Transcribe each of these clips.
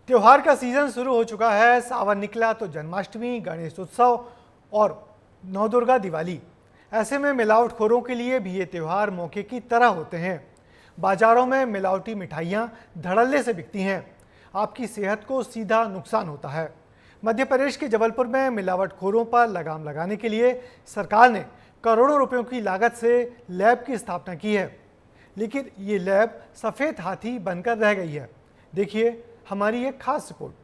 त्योहार का सीजन शुरू हो चुका है। सावन निकला तो जन्माष्टमी, गणेश उत्सव और नवदुर्गा दिवाली। ऐसे में मिलावटखोरों के लिए भी ये त्यौहार मौके की तरह होते हैं। बाजारों में मिलावटी मिठाइयाँ धड़ल्ले से बिकती हैं। आपकी सेहत को सीधा नुकसान होता है। मध्य प्रदेश के जबलपुर में मिलावटखोरों पर लगाम लगाने के लिए सरकार ने करोड़ों रुपयों की लागत से लैब की स्थापना की है, लेकिन ये लैब सफ़ेद हाथी बनकर रह गई है। देखिए हमारी एक खास रिपोर्ट।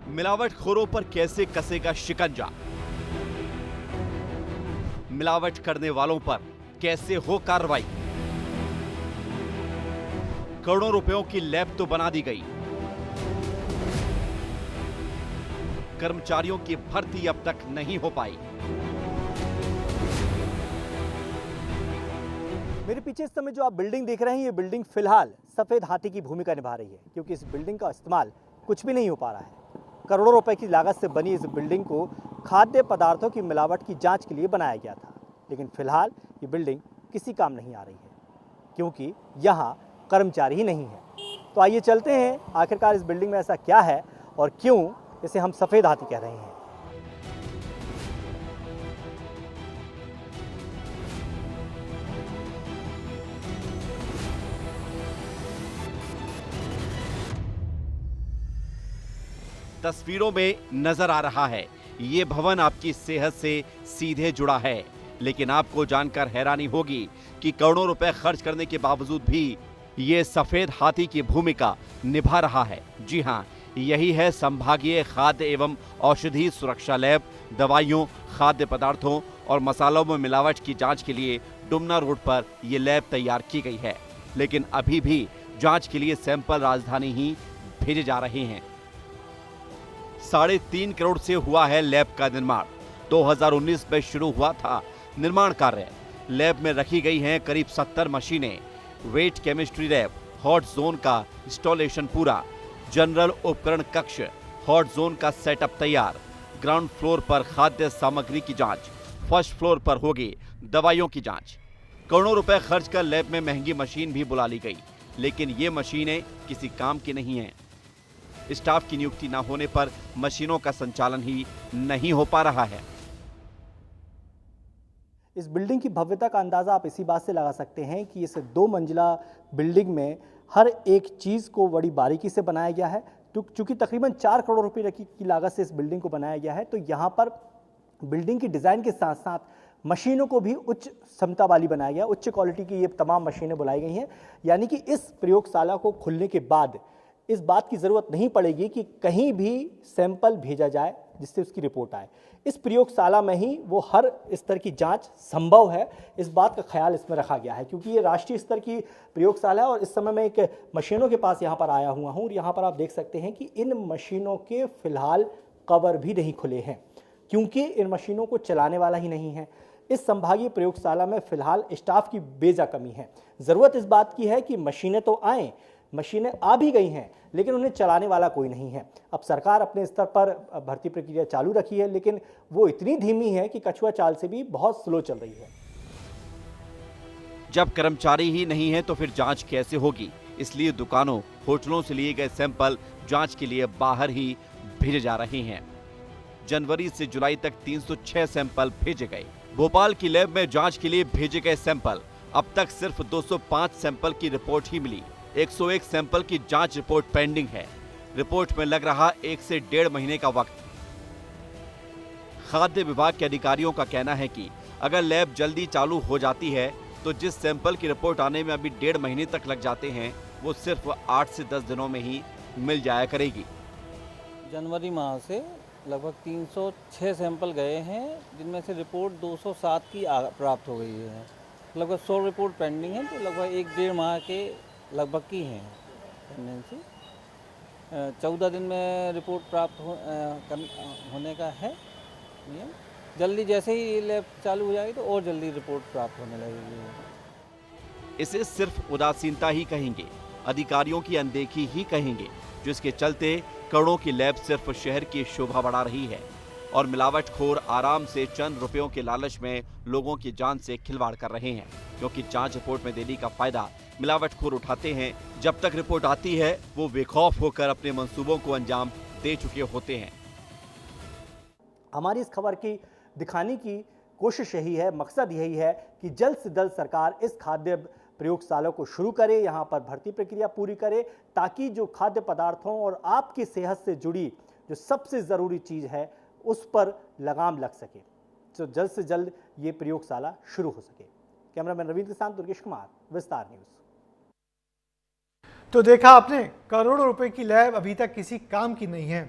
मिलावटखोरों पर कैसे कसेगा शिकंजा, मिलावट करने वालों पर कैसे हो कार्रवाई। करोड़ों रुपयों की लैब तो बना दी गई, कर्मचारियों की भर्ती अब तक नहीं हो पाई। मेरे पीछे इस समय जो आप बिल्डिंग देख रहे हैं, ये बिल्डिंग फिलहाल सफ़ेद हाथी की भूमिका निभा रही है, क्योंकि इस बिल्डिंग का इस्तेमाल कुछ भी नहीं हो पा रहा है। करोड़ों रुपए की लागत से बनी इस बिल्डिंग को खाद्य पदार्थों की मिलावट की जांच के लिए बनाया गया था, लेकिन फिलहाल ये बिल्डिंग किसी काम नहीं आ रही है, क्योंकि यहाँ कर्मचारी ही नहीं है। तो आइए चलते हैं, आखिरकार इस बिल्डिंग में ऐसा क्या है और क्यों इसे हम सफ़ेद हाथी कह रहे हैं। तस्वीरों में नजर आ रहा है, ये भवन आपकी सेहत से सीधे जुड़ा है, लेकिन आपको जानकर हैरानी होगी कि करोड़ों रुपए खर्च करने के बावजूद भी ये सफेद हाथी की भूमिका निभा रहा है। जी हां, यही है संभागीय खाद्य एवं औषधि सुरक्षा लैब। दवाइयों, खाद्य पदार्थों और मसालों में मिलावट की जांच के लिए डुमना रोड पर यह लैब तैयार की गई है, लेकिन अभी भी जांच के लिए सैंपल राजधानी ही भेजे जा रहे हैं। 3.5 करोड़ से हुआ है लैब का निर्माण। 2019 में शुरू हुआ था निर्माण कार्य। लैब में रखी गई हैं करीब 70 मशीनें। Wet chemistry lab, hot zone का इंस्टॉलेशन पूरा, जनरल उपकरण कक्ष, हॉट जोन का सेटअप तैयार। ग्राउंड फ्लोर पर खाद्य सामग्री की जांच, फर्स्ट फ्लोर पर होगी दवाइयों की जांच। करोड़ों रुपए खर्च कर लैब में महंगी मशीन भी बुला ली गई, लेकिन ये मशीनें किसी काम की नहीं हैं। स्टाफ की नियुक्ति न होने पर मशीनों का संचालन ही नहीं हो पा रहा है। इस बिल्डिंग की भव्यता का अंदाजा आप इसी बात से लगा सकते हैं कि इस 2 मंजिला बिल्डिंग में हर एक चीज़ को बड़ी बारीकी से बनाया गया है। चूंकि तकरीबन 4 करोड़ रुपए की लागत से इस बिल्डिंग को बनाया गया है, तो यहाँ पर बिल्डिंग की डिज़ाइन के साथ साथ मशीनों को भी उच्च क्षमता वाली बनाया गया। उच्च क्वालिटी की ये तमाम मशीनें बुलाई गई हैं, यानी कि इस प्रयोगशाला को खुलने के बाद इस बात की ज़रूरत नहीं पड़ेगी कि कहीं भी सैंपल भेजा जाए जिससे उसकी रिपोर्ट आए। इस प्रयोगशाला में ही वो हर स्तर की जांच संभव है, इस बात का ख्याल इसमें रखा गया है, क्योंकि ये राष्ट्रीय स्तर की प्रयोगशाला है। और इस समय मैं एक मशीनों के पास यहाँ पर आया हुआ हूँ और यहाँ पर आप देख सकते हैं कि इन मशीनों के फिलहाल कवर भी नहीं खुले हैं, क्योंकि इन मशीनों को चलाने वाला ही नहीं है। इस संभागीय प्रयोगशाला में फिलहाल स्टाफ की बेजा कमी है। ज़रूरत इस बात की है कि मशीनें तो आएँ, मशीनें आ भी गई हैं, लेकिन उन्हें चलाने वाला कोई नहीं है। अब सरकार अपने स्तर पर भर्ती प्रक्रिया चालू रखी है, लेकिन वो इतनी धीमी है कि कछुआ चाल से भी बहुत स्लो चल रही है। जब कर्मचारी ही नहीं है तो फिर जांच कैसे होगी? इसलिए दुकानों, होटलों से लिए गए सैंपल जांच के लिए बाहर ही भेजे जा रहे हैं। जनवरी से जुलाई तक 306 सैंपल भेजे गए। भोपाल की लैब में जांच के लिए भेजे गए सैंपल, अब तक सिर्फ 205 सैंपल की रिपोर्ट ही मिली। 101 सैंपल की जांच रिपोर्ट पेंडिंग है। रिपोर्ट में लग रहा 1 से 1.5 महीने का वक्त। खाद्य विभाग के अधिकारियों का कहना है कि अगर लैब जल्दी चालू हो जाती है तो जिस सैंपल की रिपोर्ट आने में अभी 1.5 महीने तक लग जाते हैं, वो सिर्फ 8 से 10 दिनों में ही मिल जाया करेगी। जनवरी माह से लगभग 306 सैंपल गए हैं, जिनमें से रिपोर्ट 207 की प्राप्त हो गई है। लगभग 100 रिपोर्ट पेंडिंग है, तो लगभग 1-1.5 माह के लगभग की हैं टेंडेंसी। 14 दिन में रिपोर्ट प्राप्त होने का है नियम। जल्दी जैसे ही लैब चालू हो जाएगी तो और जल्दी रिपोर्ट प्राप्त होने लगेगी। इसे सिर्फ उदासीनता ही कहेंगे, अधिकारियों की अनदेखी ही कहेंगे, जिसके चलते करोड़ों की लैब सिर्फ शहर की शोभा बढ़ा रही है। और मिलावटखोर आराम से चंद रुपयों के लालच में लोगों की जान से खिलवाड़ कर रहे हैं, क्योंकि जांच रिपोर्ट में देने का फायदा मिलावटखोर उठाते हैं। जब तक रिपोर्ट आती है वो बेखौफ होकर अपने मंसूबों को अंजाम दे चुके होते हैं। हमारी इस खबर की दिखाने की कोशिश यही है, मकसद यही है कि जल्द से जल्द सरकार इस खाद्य प्रयोगशाला को शुरू करे, यहाँ पर भर्ती प्रक्रिया पूरी करे, ताकि जो खाद्य पदार्थों और आपकी सेहत से जुड़ी जो सबसे ज़रूरी चीज़ है उस पर लगाम लग सके, तो जल्द से जल्द ये प्रयोगशाला शुरू हो सके। कैमरामैन रविंद्र के साथ दुर्गेश कुमार, विस्तार न्यूज़। तो देखा आपने, करोड़ों रुपए की लैब अभी तक किसी काम की नहीं है।